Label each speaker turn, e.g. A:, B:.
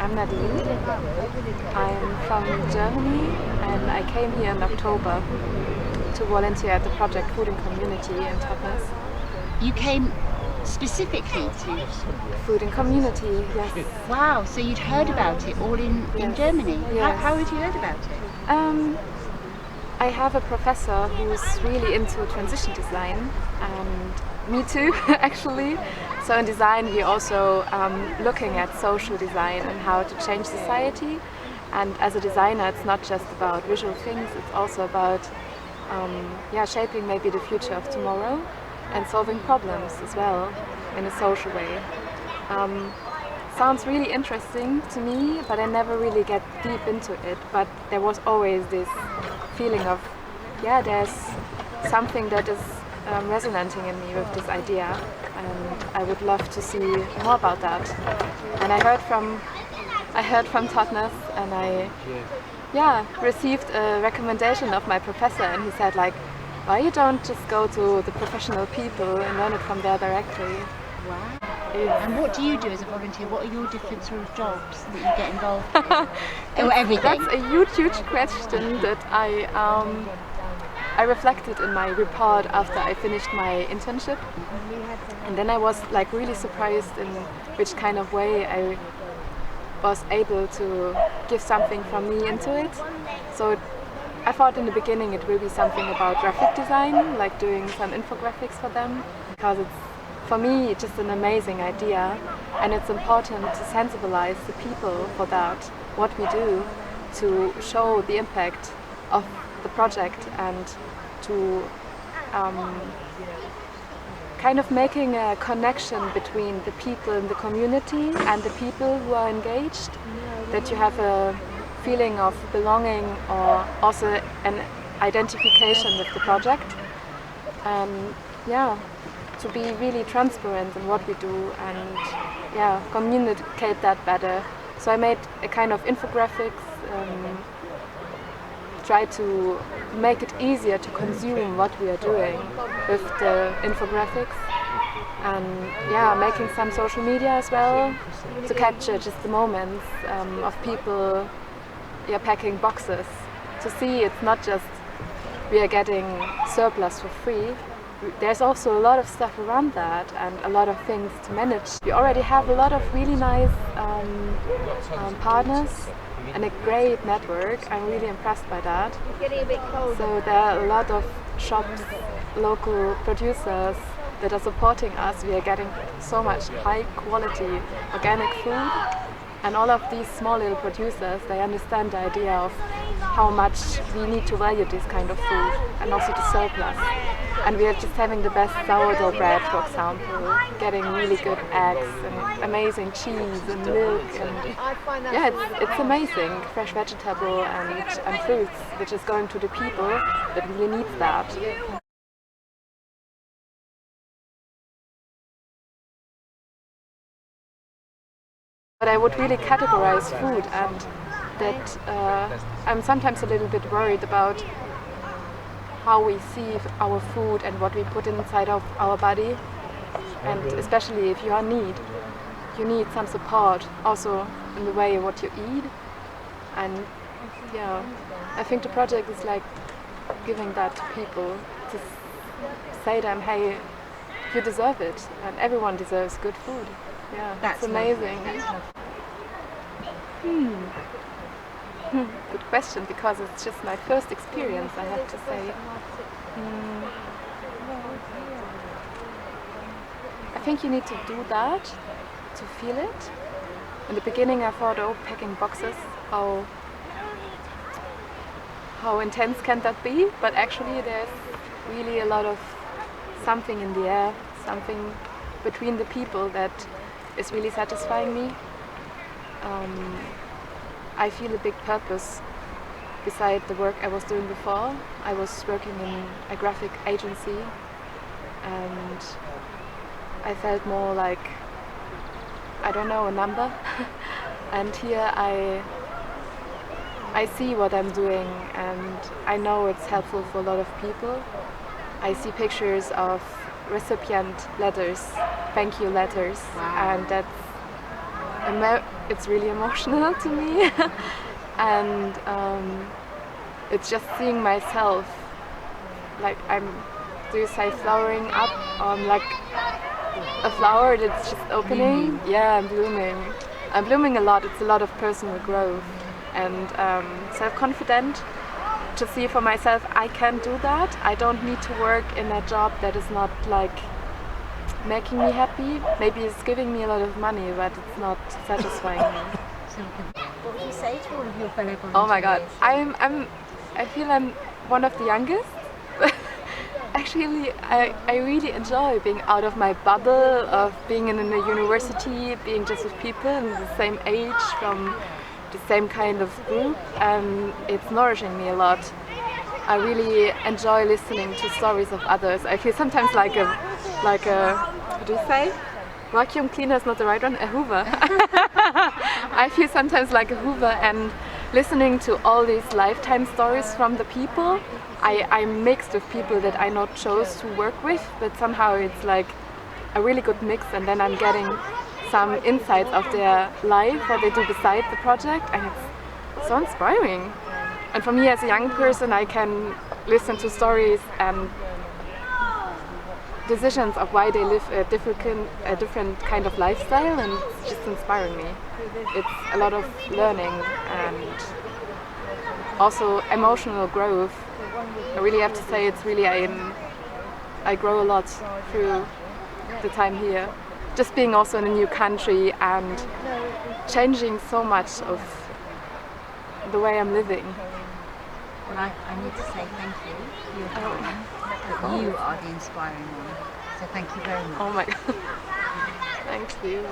A: I'm Nadine. I'm from Germany and I came here in October to volunteer at the project Food and Community in Totnes.
B: You came specifically to
A: Food and Community, yes.
B: Wow, so you'd heard about it all in
A: Yes.
B: Germany.
A: Yes.
B: How had you heard about it?
A: I have a professor who's really into transition design, and me too, actually. So in design we're also looking at social design and how to change society. And as a designer, it's not just about visual things, it's also about shaping maybe the future of tomorrow and solving problems as well in a social way. Sounds really interesting to me, but I never really get deep into it. But there was always this feeling of, there's something that is resonating in me with this idea, and I would love to see more about that. And I heard from Totnes, and I received a recommendation of my professor, and he said like, why you don't just go to the professional people and learn it from there directly.
B: Wow. And what do you do as a volunteer? What are your different sort of jobs that you get involved in? Or everything?
A: That's a huge question that I reflected in my report after I finished my internship. And then I was like really surprised in which kind of way I was able to give something from me into it. So I thought in the beginning it will be something about graphic design, like doing some infographics for them, because it's, for me, just an amazing idea, and it's important to sensibilize the people for that, what we do, to show the impact of the project and to kind of making a connection between the people in the community and the people who are engaged, that you have a feeling of belonging or also an identification with the project. To be really transparent in what we do and communicate that better. So I made a kind of infographics, try to make it easier to consume what we are doing with the infographics, and making some social media as well to capture just the moments of people packing boxes, to see it's not just we are getting surplus for free. There's also a lot of stuff around that and a lot of things to manage. We already have a lot of really nice partners and a great network. I'm really impressed by that. So there are a lot of shops, local producers that are supporting us. We are getting so much high quality organic food, and all of these small little producers, they understand the idea of how much we need to value this kind of food and also the surplus. And we are just having the best sourdough bread, for example, getting really good eggs and amazing cheese and milk, and it's amazing, fresh vegetable and fruits, which is going to the people that really needs that. But I would really categorize food, and that I'm sometimes a little bit worried about how we see our food and what we put inside of our body, and especially if you are in need, you need some support also in the way what you eat. And I think the project is like giving that to people, to say them, hey, you deserve it, and everyone deserves good food. That's amazing. Good question, because it's just my first experience, I have to say. I think you need to do that to feel it. In the beginning I thought, packing boxes, how intense can that be? But actually there's really a lot of something in the air, something between the people that is really satisfying me. I feel a big purpose beside the work I was doing before. I was working in a graphic agency, and I felt more like, I don't know, a number. And here I see what I'm doing, and I know it's helpful for a lot of people. I see pictures of recipient letters, thank you letters,
B: wow.
A: And that's it's really emotional to me. And it's just seeing myself, like do you say flowering up, like a flower that's just opening?
B: Blooming.
A: Yeah, I'm blooming. I'm blooming a lot. It's a lot of personal growth and self-confident to see for myself I can do that. I don't need to work in a job that is not like making me happy. Maybe it's giving me a lot of money, but it's not satisfying me.
B: So what would you say to all of your fellow volunteers?
A: Oh my god, I feel I'm one of the youngest. Actually, I really enjoy being out of my bubble of being in a university, being just with people in the same age, from the same kind of group, and it's nourishing me a lot. I really enjoy listening to stories of others. I feel sometimes like a what do you say? Vacuum cleaner is not the right one, a Hoover. I feel sometimes like a Hoover, and listening to all these lifetime stories from the people. I'm mixed with people that I not chose to work with, but somehow it's like a really good mix, and then I'm getting some insights of their life, what they do beside the project, and it's so inspiring. And for me as a young person, I can listen to stories and decisions of why they live a different kind of lifestyle, and it's just inspiring me. It's a lot of learning and also emotional growth. I really have to say it's really I grow a lot through the time here. Just being also in a new country and changing so much of the way I'm living.
B: Well, I need to say thank you for your time. But you are the inspiring one. So thank you very much.
A: Oh my god. Thank you.